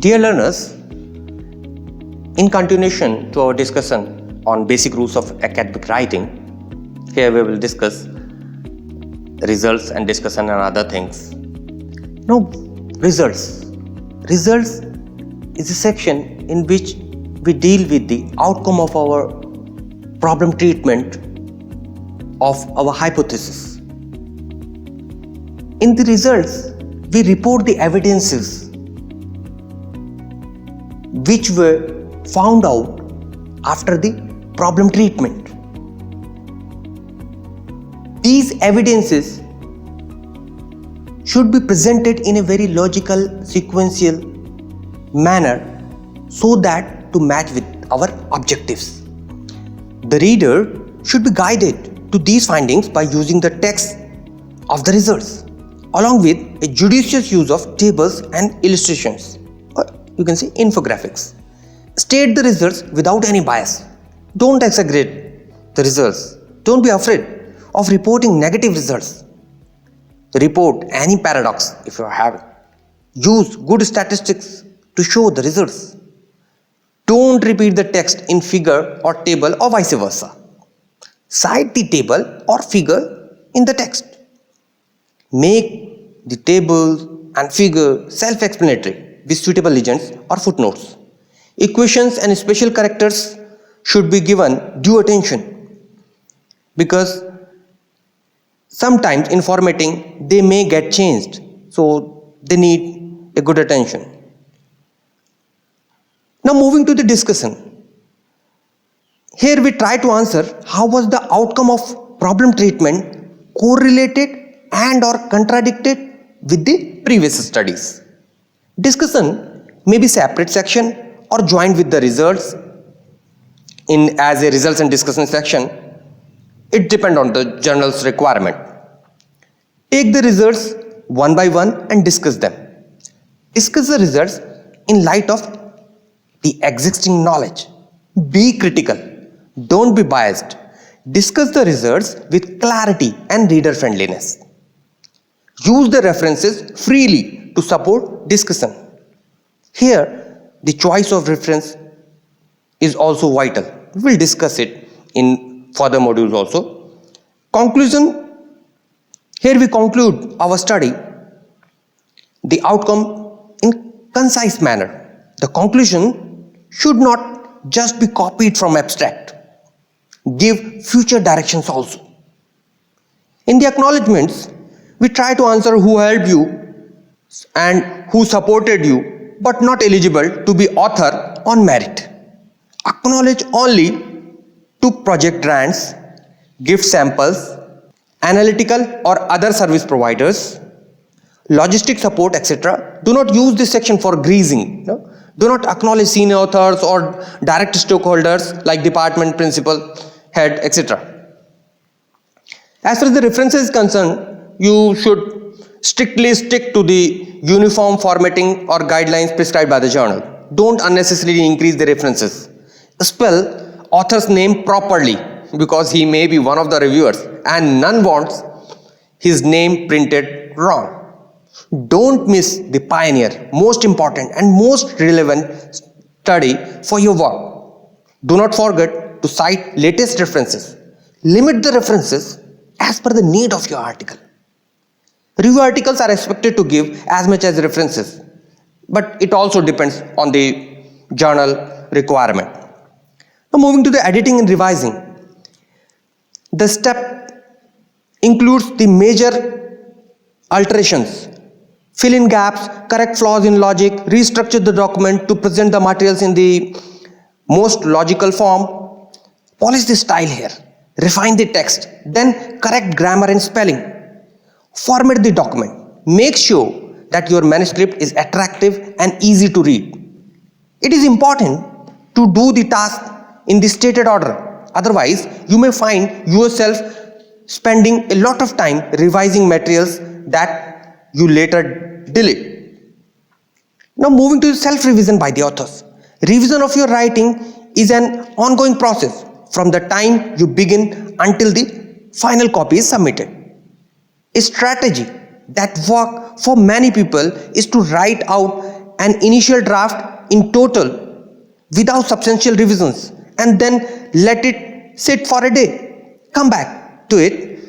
Dear learners, in continuation to our discussion on basic rules of academic writing, here we will discuss results and discussion and other things. Now, results. Results is a section in which we deal with the outcome of our problem treatment of our hypothesis. In the results, we report the evidences which were found out after the problem treatment. These evidences should be presented in a very logical, sequential manner so that to match with our objectives. The reader should be guided to these findings by using the text of the results along with a judicious use of tables and illustrations, or you can say infographics. State the results without any bias. Don't exaggerate the results. Don't be afraid of reporting negative results. Report any paradox if you have. Use good statistics to show the results. Don't repeat the text in figure or table or vice versa. Cite the table or figure in the text. Make the table and figure self-explanatory with suitable legends or footnotes. Equations and special characters should be given due attention because sometimes in formatting they may get changed, so they need a good attention. Now moving to the discussion. Here we try to answer how was the outcome of problem treatment correlated and or contradicted with the previous studies. Discussion may be separate section or joined with the results in as a results and discussion section. It depends on the journal's requirement. Take the results one by one and discuss them. Discuss the results in light of the existing knowledge. Be critical. Don't be biased. Discuss the results with clarity and reader friendliness. Use the references freely to support discussion. Here, the choice of reference is also vital. We will discuss it in further modules also. Conclusion. Here we conclude our study, the outcome in concise manner. The conclusion should not just be copied from abstract. Give future directions also. In the acknowledgements, we try to answer who helped you and who supported you but not eligible to be author on merit. Acknowledge only to project grants, gift samples, analytical or other service providers, logistic support, etc. Do not use this section for greasing. No? Do not acknowledge senior authors or direct stakeholders like department, principal, head, etc. As far as the references is concerned, you should strictly stick to the uniform formatting or guidelines prescribed by the journal. Don't unnecessarily increase the references. Spell author's name properly because he may be one of the reviewers and none wants his name printed wrong. Don't miss the pioneer, most important and most relevant study for your work. Do not forget to cite latest references. Limit the references as per the need of your article. Review articles are expected to give as much as references, but it also depends on the journal requirement. Now moving to the editing and revising. The step includes the major alterations. Fill in gaps, correct flaws in logic, restructure the document to present the materials in the most logical form. Polish the style here. Refine the text. Then correct grammar and spelling. Format the document. Make sure that your manuscript is attractive and easy to read. It is important to do the task in the stated order. Otherwise, you may find yourself spending a lot of time revising materials that you later delete. Now moving to self-revision by the authors. Revision of your writing is an ongoing process from the time you begin until the final copy is submitted. A strategy that works for many people is to write out an initial draft in total without substantial revisions and then let it sit for a day. Come back to it,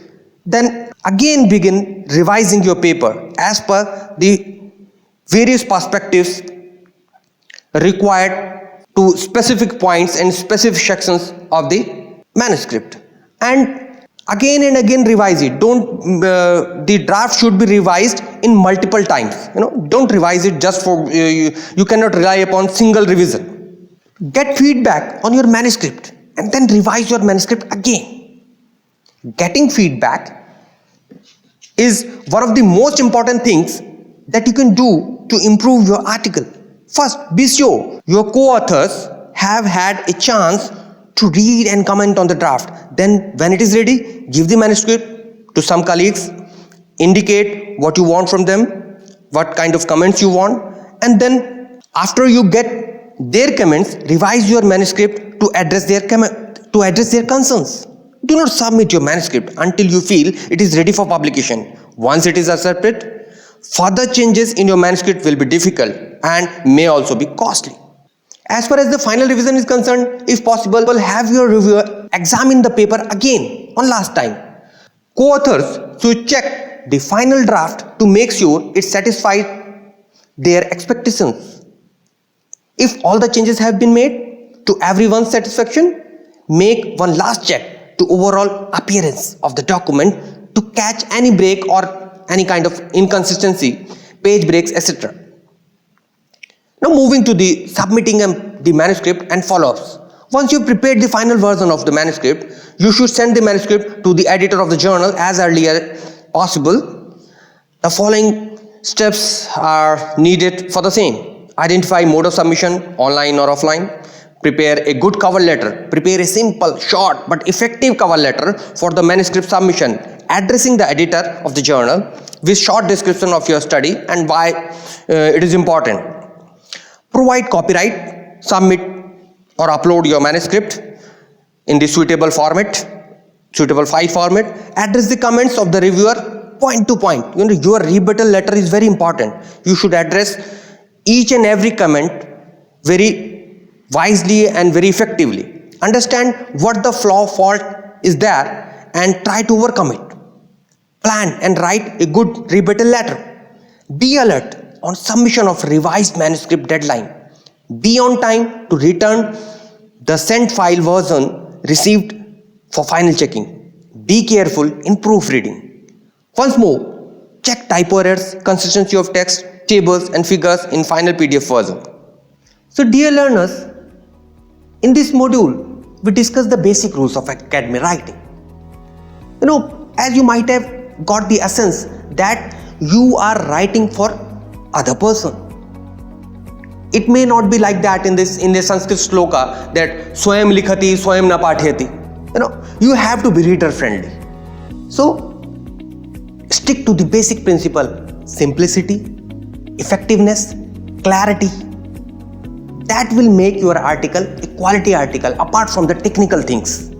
then again begin revising your paper as per the various perspectives required to specific points and specific sections of the manuscript, and again revise it. Don't the draft should be revised in multiple times. Don't revise it just for you cannot rely upon single revision. Get feedback on your manuscript and then revise your manuscript again. Getting feedback is one of the most important things that you can do to improve your article. First, be sure your co-authors have had a chance to read and comment on the draft. Then when it is ready, give the manuscript to some colleagues, indicate what you want from them, what kind of comments you want, and then after you get their comments, revise your manuscript to address their concerns. Do not submit your manuscript until you feel it is ready for publication. Once it is accepted, further changes in your manuscript will be difficult and may also be costly. As far as the final revision is concerned, if possible, have your reviewer examine the paper again one last time. Co-authors should check the final draft to make sure it satisfies their expectations. If all the changes have been made to everyone's satisfaction, make one last check to overall appearance of the document to catch any break or any kind of inconsistency, page breaks, etc. Now moving to the submitting the manuscript and follow-ups. Once you've prepared the final version of the manuscript, you should send the manuscript to the editor of the journal as early as possible. The following steps are needed for the same. Identify mode of submission, online or offline. Prepare a good cover letter. Prepare a simple, short but effective cover letter for the manuscript submission, addressing the editor of the journal with short description of your study and why it is important. Provide copyright, submit or upload your manuscript in the suitable file format. Address the comments of the reviewer point to point. Your rebuttal letter is very important. You should address each and every comment very wisely and very effectively. Understand what the fault is there and try to overcome it. Plan and write a good rebuttal letter. Be alert on submission of revised manuscript deadline. Be on time to return the sent file version received for final checking. Be careful in proofreading. Once more, check typo errors, consistency of text, tables and figures in final PDF version. So dear learners, in this module, we discussed the basic rules of academic writing. As you might have got the essence that you are writing for other person. It may not be like that in the Sanskrit sloka that swayam likhati, swayam na pathyati. You have to be reader friendly. So stick to the basic principle: simplicity, effectiveness, clarity. That will make your article a quality article apart from the technical things.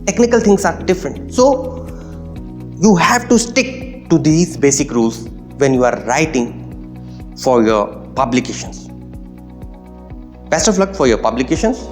Technical things are different. So you have to stick to these basic rules when you are writing for your publications. Best of luck for your publications.